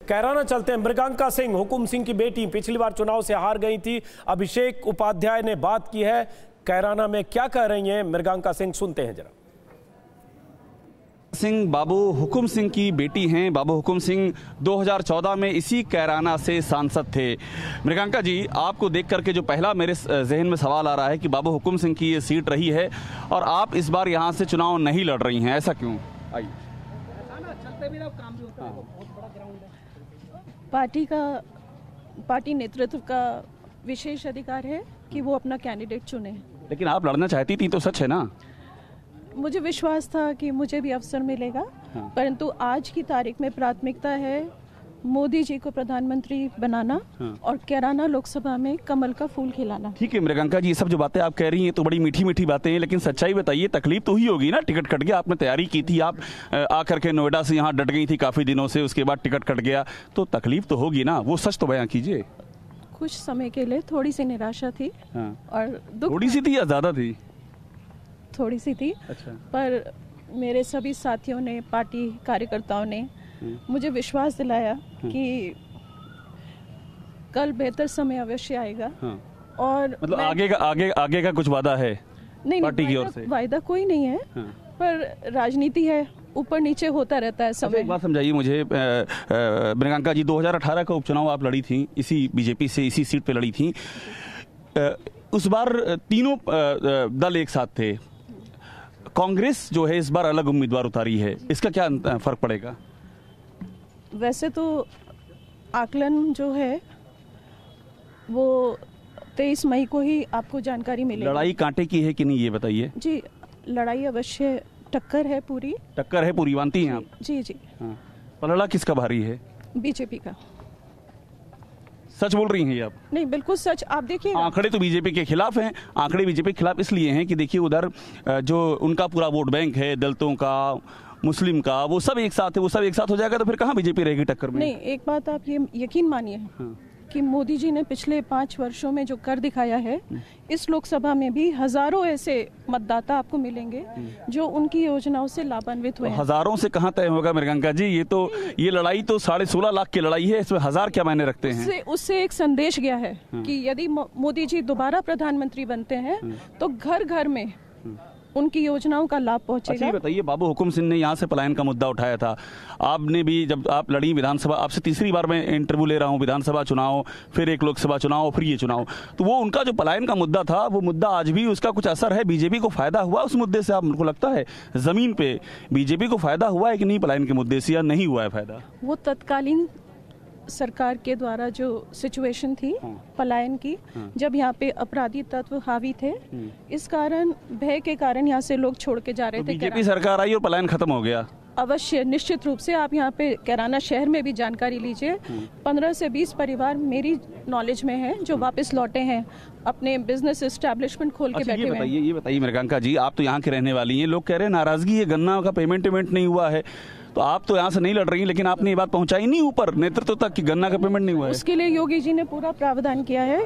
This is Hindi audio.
कैराना चलते हैं। मृगांका सिंह, हुकुम सिंह की बेटी, पिछली बार चुनाव से हार गई थी। अभिषेक उपाध्याय ने बात की है। कैराना में क्या कह रही हैं मृगांका सिंह, सुनते हैं जरा। सिंह बाबू हुकुम सिंह की बेटी हैं। बाबू हुकुम सिंह 2014 में इसी कैराना से सांसद थे। मृगांका जी, आपको देख करके जो पहला मेरे जहन में सवाल आ रहा है कि बाबू हुकुम सिंह की ये सीट रही है और आप इस बार यहाँ से चुनाव नहीं लड़ रही हैं, ऐसा क्यों? आइए। पार्टी नेतृत्व का विशेष अधिकार है कि वो अपना कैंडिडेट चुने। लेकिन आप लड़ना चाहती थी तो सच है ना? मुझे विश्वास था कि मुझे भी अवसर मिलेगा। हाँ। परंतु आज की तारीख में प्राथमिकता है मोदी जी को प्रधानमंत्री बनाना। हाँ। और कैराना लोकसभा में कमल का फूल खिलाना। ठीक है मृगांका जी, ये सब जो बातें आप कह रही हैं तो बड़ी मीठी मीठी बातें हैं, लेकिन सच्चाई बताइए, तकलीफ तो हुई होगी ना? टिकट कट गया, आपने तैयारी की थी, आप आकर के नोएडा से यहाँ डट गई थी काफी दिनों से, उसके बाद टिकट कट गया, तो तकलीफ तो होगी ना? वो सच तो बयां कीजिए। कुछ समय के लिए थोड़ी सी निराशा थी। हाँ। और दुख थोड़ी सी थी या ज्यादा थी? थोड़ी सी थी। अच्छा। पर मेरे सभी साथियों ने, पार्टी कार्यकर्ताओं ने मुझे विश्वास दिलाया कि कल बेहतर समय अवश्य आएगा। हाँ। और मतलब आगे का कुछ वादा है? नहीं, पार्टी की ओर से वायदा कोई नहीं है। हाँ। पर राजनीति है, ऊपर नीचे होता रहता है समय। एक बात समझाइए मुझे मृगांका जी, 2018 का उपचुनाव आप लड़ी थी, इसी बीजेपी से, इसी सीट पे लड़ी थी। उस बार तीनों दल एक साथ थे। कांग्रेस जो है इस बार अलग उम्मीदवार उतारी है, इसका क्या फर्क पड़ेगा? वैसे तो आकलन जो है वो 23 मई को ही आपको जानकारी मिलेगी। लड़ाई कांटे की है कि नहीं, ये बताइए। जी, लड़ाई अवश्य, टक्कर है पूरी। टक्कर है पूरी, मानती हैं आप? जी जी। हाँ। पलड़ा किसका भारी है? बीजेपी का। सच बोल रही हैं ये आप? नहीं, बिल्कुल सच। आप देखिए, आंकड़े तो बीजेपी के खिलाफ हैं। आंकड़े बीजेपी के खिलाफ इसलिए हैं कि देखिए उधर जो उनका पूरा वोट बैंक है, दलितों का, मुस्लिम का, वो सब एक साथ है। वो सब एक साथ हो जाएगा तो फिर कहाँ बीजेपी रहेगी टक्कर में? नहीं, एक बात आप ये यकीन मानिए। हाँ। कि मोदी जी ने पिछले 5 वर्षों में जो कर दिखाया है, इस लोकसभा में भी हजारों ऐसे मतदाता आपको मिलेंगे जो उनकी योजनाओं से लाभान्वित हुए हैं। हजारों से कहाँ तय होगा मृगांका जी? ये लड़ाई तो 16.5 लाख की लड़ाई है, इसमें हजार क्या मायने रखते हैं? उससे एक संदेश गया है कि यदि मोदी जी दोबारा प्रधानमंत्री बनते हैं तो घर घर में उनकी योजनाओं का लाभ पहुंचेगा। अच्छा, ये बताइए, बाबू हुकुम सिंह ने यहाँ से पलायन का मुद्दा उठाया था। आपने भी, जब आप लड़ी विधानसभा, आपसे तीसरी बार मैं इंटरव्यू ले रहा हूँ, विधानसभा चुनाव, फिर एक लोकसभा चुनाव, फिर ये चुनाव, तो वो उनका जो पलायन का मुद्दा था, वो मुद्दा आज भी, उसका कुछ असर है? बीजेपी को फायदा हुआ उस मुद्दे से? आपको लगता है जमीन पे बीजेपी को फायदा हुआ है कि नहीं पलायन के मुद्दे से, या नहीं हुआ है फायदा? वो तत्कालीन सरकार के द्वारा जो सिचुएशन थी पलायन की, जब यहाँ पे अपराधी तत्व हावी थे, इस कारण, भय के कारण यहाँ से लोग छोड़ के जा रहे थे। बीजेपी सरकार आई और पलायन खत्म हो गया? अवश्य, निश्चित रूप से। आप यहाँ पे कैराना शहर में भी जानकारी लीजिए। 15 से 20 परिवार मेरी नॉलेज में है जो वापस लौटे हैं, अपने बिजनेस एस्टैब्लिशमेंट खोल के बैठे हुए हैं। ये बताइए मृगांका जी, आप तो यहाँ के रहने वाली हैं, लोग कह रहे हैं नाराजगी है, गन्ना का पेमेंट नहीं हुआ है, तो आप तो यहाँ से नहीं लड़ रही हैं, लेकिन आपने ये बात पहुंचाई नहीं ऊपर नेतृत्व तक कि गन्ना का पेमेंट नहीं हुआ है। उसके लिए योगी जी ने पूरा प्रावधान किया है